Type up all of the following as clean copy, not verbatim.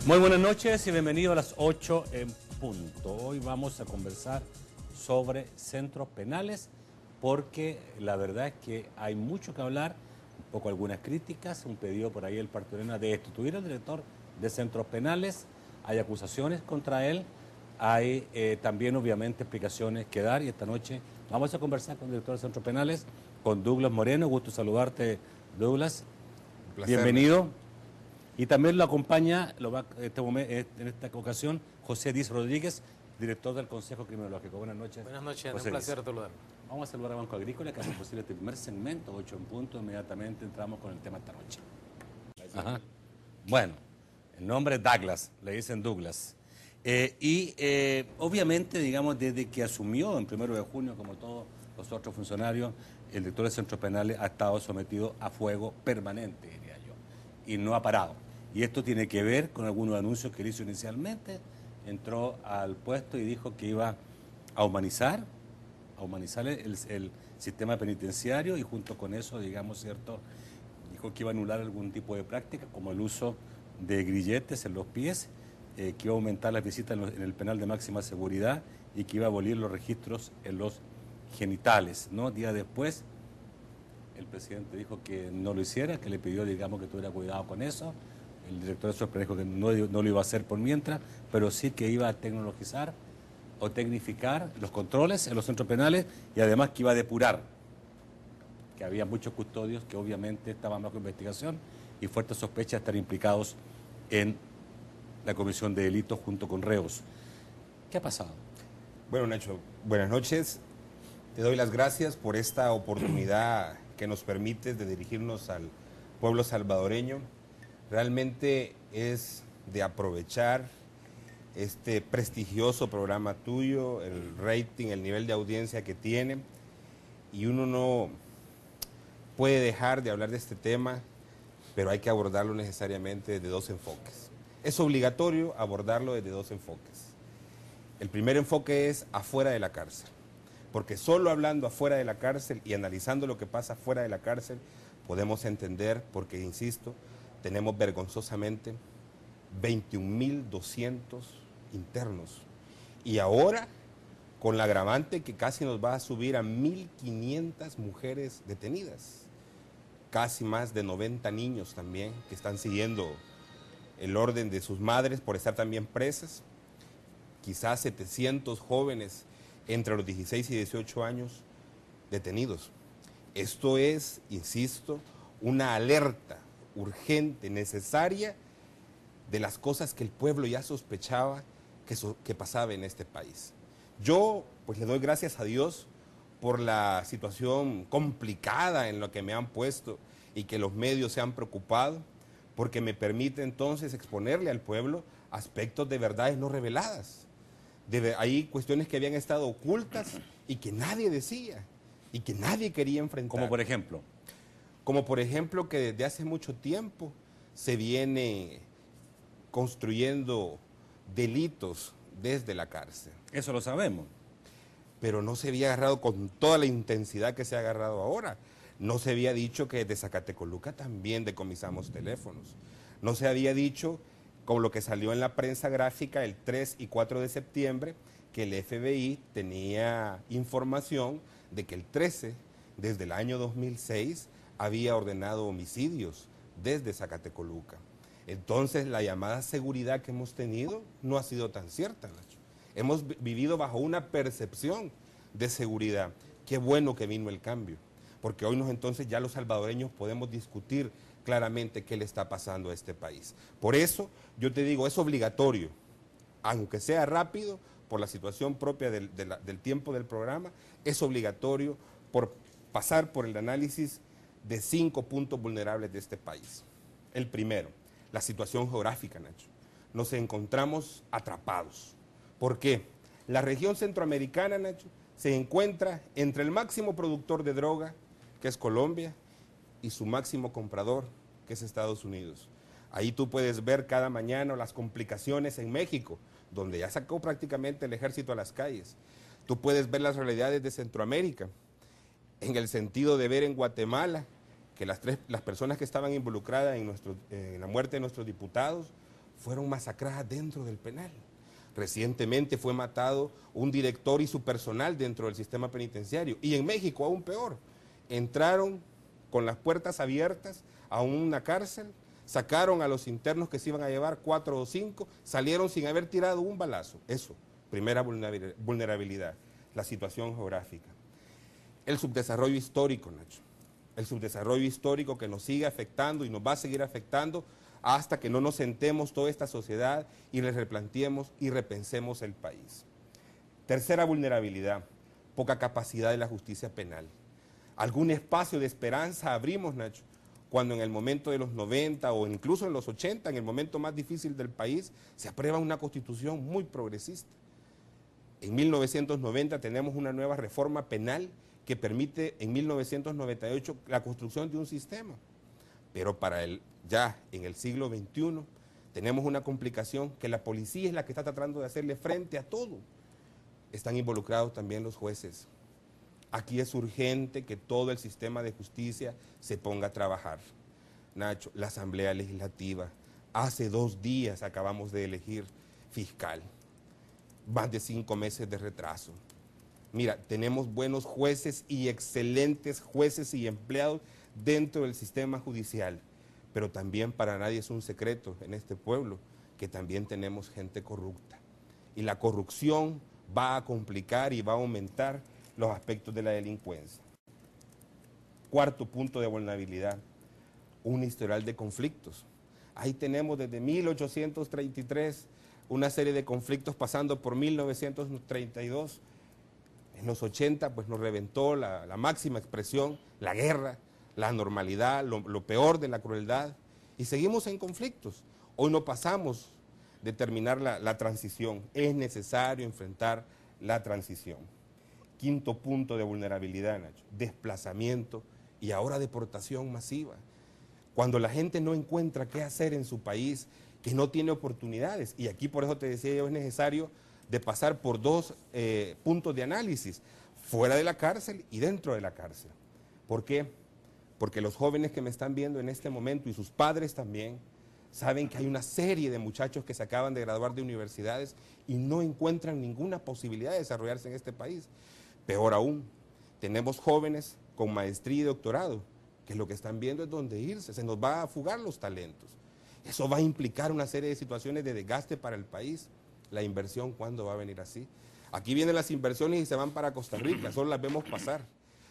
Muy buenas noches y bienvenidos a las 8 en punto. Hoy vamos a conversar sobre centros penales porque la verdad es que hay mucho que hablar, un poco algunas críticas, un pedido por ahí del Partido Arena de destituir al director de centros penales, hay acusaciones contra él, hay también obviamente explicaciones que dar y esta noche vamos a conversar con el director de centros penales, con Douglas Moreno. Gusto saludarte, Douglas. Un placer. Bienvenido. Y también lo acompaña en esta ocasión José Díaz Rodríguez, director del Consejo Criminológico. Buenas noches. Buenas noches, José un placer Díaz. saludarlo. Vamos a saludar a Banco Agrícola, que hace posible este primer segmento, 8 en punto. Inmediatamente entramos con el tema esta noche. Ajá. Bueno, el nombre es Douglas, le dicen Douglas. Obviamente, digamos, desde que asumió en 1 de junio, como todos los otros funcionarios, el director de centros penales ha estado sometido a fuego permanente, diría yo, y no ha parado. Y esto tiene que ver con algunos anuncios que él hizo inicialmente. Entró al puesto y dijo que iba a humanizar el sistema penitenciario y junto con eso, digamos, ¿cierto? Dijo que iba a anular algún tipo de práctica, como el uso de grilletes en los pies, que iba a aumentar las visitas en el penal de máxima seguridad y que iba a abolir los registros en los genitales, ¿no? Días después, el presidente dijo que no lo hiciera, que le pidió, digamos, que tuviera cuidado con eso. El director de SOSPRE dijo que no lo iba a hacer por mientras, pero sí que iba a tecnologizar o tecnificar los controles en los centros penales y además que iba a depurar, que había muchos custodios que obviamente estaban bajo investigación y fuertes sospechas de estar implicados en la comisión de delitos junto con reos. ¿Qué ha pasado? Bueno, Nacho, buenas noches. Te doy las gracias por esta oportunidad que nos permites de dirigirnos al pueblo salvadoreño. Realmente es de aprovechar este prestigioso programa tuyo, el rating, el nivel de audiencia que tiene, y uno no puede dejar de hablar de este tema, pero hay que abordarlo necesariamente desde dos enfoques. Es obligatorio abordarlo desde dos enfoques. El primer enfoque es afuera de la cárcel, porque solo hablando afuera de la cárcel y analizando lo que pasa afuera de la cárcel, podemos entender, porque insisto, tenemos vergonzosamente 21.200 internos. Y ahora, con la agravante que casi nos va a subir a 1.500 mujeres detenidas. Casi más de 90 niños también que están siguiendo el orden de sus madres por estar también presas. Quizás 700 jóvenes entre los 16 y 18 años detenidos. Esto es, insisto, una alerta urgente, necesaria, de las cosas que el pueblo ya sospechaba que pasaba en este país. Yo, pues, le doy gracias a Dios por la situación complicada en la que me han puesto y que los medios se han preocupado, porque me permite entonces exponerle al pueblo aspectos de verdades no reveladas. Hay cuestiones que habían estado ocultas y que nadie decía y que nadie quería enfrentar. Como por ejemplo. Como por ejemplo que desde hace mucho tiempo se viene construyendo delitos desde la cárcel. Eso lo sabemos. Pero no se había agarrado con toda la intensidad que se ha agarrado ahora. No se había dicho que desde Zacatecoluca también decomisamos teléfonos. No se había dicho, como lo que salió en la prensa gráfica el 3 y 4 de septiembre, que el FBI tenía información de que el 13, desde el año 2006, había ordenado homicidios desde Zacatecoluca. Entonces, la llamada seguridad que hemos tenido no ha sido tan cierta, Nacho. Hemos vivido bajo una percepción de seguridad. Qué bueno que vino el cambio, porque hoy entonces ya los salvadoreños podemos discutir claramente qué le está pasando a este país. Por eso, yo te digo, es obligatorio, aunque sea rápido, por la situación propia del tiempo del programa, es obligatorio pasar por el análisis de 5 puntos vulnerables de este país. El primero, la situación geográfica, Nacho. Nos encontramos atrapados. ¿Por qué? La región centroamericana, Nacho, se encuentra entre el máximo productor de droga, que es Colombia, y su máximo comprador, que es Estados Unidos. Ahí tú puedes ver cada mañana las complicaciones en México, donde ya sacó prácticamente el ejército a las calles. Tú puedes ver las realidades de Centroamérica, en el sentido de ver en Guatemala que las personas que estaban involucradas en la muerte de nuestros diputados fueron masacradas dentro del penal. Recientemente fue matado un director y su personal dentro del sistema penitenciario. Y en México aún peor. Entraron con las puertas abiertas a una cárcel, sacaron a los internos que se iban a llevar 4 o 5, salieron sin haber tirado un balazo. Eso, primera vulnerabilidad, la situación geográfica. El subdesarrollo histórico, Nacho. El subdesarrollo histórico que nos sigue afectando y nos va a seguir afectando hasta que no nos sentemos toda esta sociedad y les replanteemos y repensemos el país. Tercera vulnerabilidad, poca capacidad de la justicia penal. Algún espacio de esperanza abrimos, Nacho, cuando en el momento de los 90 o incluso en los 80, en el momento más difícil del país, se aprueba una constitución muy progresista. En 1990 tenemos una nueva reforma penal que permite en 1998 la construcción de un sistema. Pero ya en el siglo XXI tenemos una complicación que la policía es la que está tratando de hacerle frente a todo. Están involucrados también los jueces. Aquí es urgente que todo el sistema de justicia se ponga a trabajar. Nacho, la Asamblea Legislativa, hace 2 días acabamos de elegir fiscal. Más de 5 meses de retraso. Mira, tenemos buenos jueces y excelentes jueces y empleados dentro del sistema judicial, pero también para nadie es un secreto en este pueblo que también tenemos gente corrupta. Y la corrupción va a complicar y va a aumentar los aspectos de la delincuencia. Cuarto punto de vulnerabilidad, un historial de conflictos. Ahí tenemos desde 1833 una serie de conflictos pasando por 1932. En los 80 pues nos reventó la máxima expresión, la guerra, la anormalidad, lo peor de la crueldad, y seguimos en conflictos. Hoy no pasamos de terminar la transición, es necesario enfrentar la transición. Quinto punto de vulnerabilidad, Nacho, desplazamiento y ahora deportación masiva. Cuando la gente no encuentra qué hacer en su país, que no tiene oportunidades, y aquí por eso te decía yo, es necesario de pasar por 2 puntos de análisis, fuera de la cárcel y dentro de la cárcel. ¿Por qué? Porque los jóvenes que me están viendo en este momento y sus padres también, saben que hay una serie de muchachos que se acaban de graduar de universidades y no encuentran ninguna posibilidad de desarrollarse en este país. Peor aún, tenemos jóvenes con maestría y doctorado, que lo que están viendo es dónde irse, se nos va a fugar los talentos. Eso va a implicar una serie de situaciones de desgaste para el país. La inversión, ¿cuándo va a venir así? Aquí vienen las inversiones y se van para Costa Rica, solo las vemos pasar.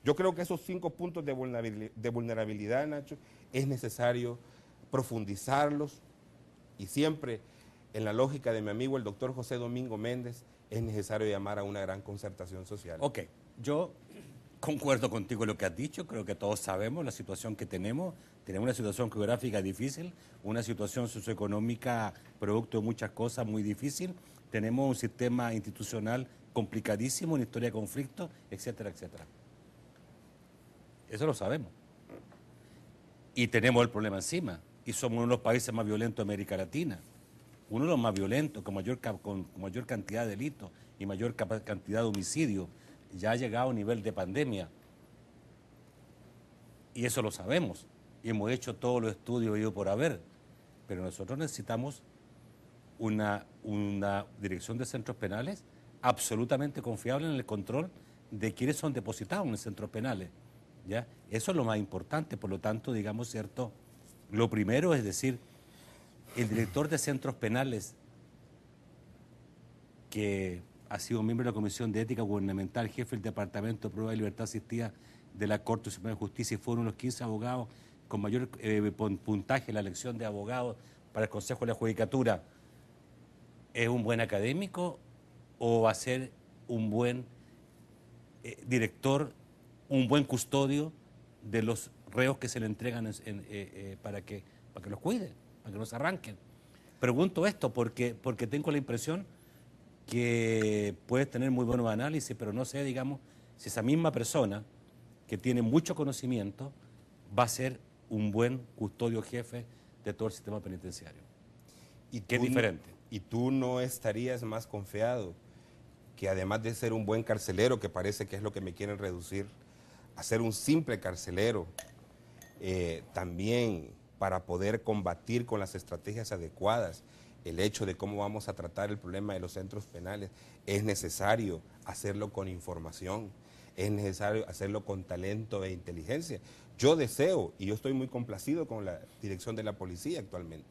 Yo creo que esos 5 puntos de vulnerabilidad, Nacho, es necesario profundizarlos y siempre en la lógica de mi amigo el doctor José Domingo Méndez, es necesario llamar a una gran concertación social. Ok, yo concuerdo contigo en lo que has dicho, creo que todos sabemos la situación que tenemos una situación geográfica difícil, una situación socioeconómica producto de muchas cosas muy difícil, tenemos un sistema institucional complicadísimo, una historia de conflictos, etcétera, etcétera. Eso lo sabemos. Y tenemos el problema encima, y somos uno de los países más violentos de América Latina, uno de los más violentos, con mayor cantidad de delitos y mayor cantidad de homicidios, ya ha llegado a un nivel de pandemia. Y eso lo sabemos, y hemos hecho todos los estudios ido por haber, pero nosotros necesitamos una dirección de centros penales absolutamente confiable en el control de quienes son depositados en los centros penales, ¿ya? Eso es lo más importante, por lo tanto, digamos, ¿cierto? Lo primero es decir, el director de centros penales, que ha sido miembro de la Comisión de Ética Gubernamental, jefe del Departamento de Prueba y Libertad Asistida de la Corte Suprema de Justicia, y fue uno de los 15 abogados con mayor puntaje en la elección de abogados para el Consejo de la Judicatura, ¿es un buen académico o va a ser un buen director, un buen custodio de los reos que se le entregan para que los cuide, para que los arranquen? Pregunto esto porque tengo la impresión que puedes tener muy buenos análisis, pero no sé, digamos, si esa misma persona que tiene mucho conocimiento va a ser un buen custodio jefe de todo el sistema penitenciario. Y que es diferente. Y tú no estarías más confiado que, además de ser un buen carcelero, que parece que es lo que me quieren reducir, a ser un simple carcelero, también para poder combatir con las estrategias adecuadas el hecho de cómo vamos a tratar el problema de los centros penales, es necesario hacerlo con información, es necesario hacerlo con talento e inteligencia. Yo deseo, y yo estoy muy complacido con la dirección de la policía actualmente,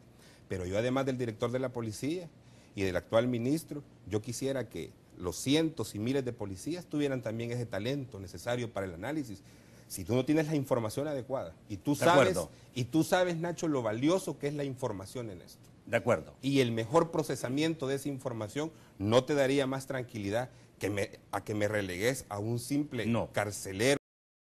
pero yo además del director de la policía y del actual ministro, yo quisiera que los cientos y miles de policías tuvieran también ese talento necesario para el análisis. Si tú no tienes la información adecuada, y tú sabes, Nacho, lo valioso que es la información en esto. De acuerdo. Y el mejor procesamiento de esa información no te daría más tranquilidad a que me relegues a un simple carcelero.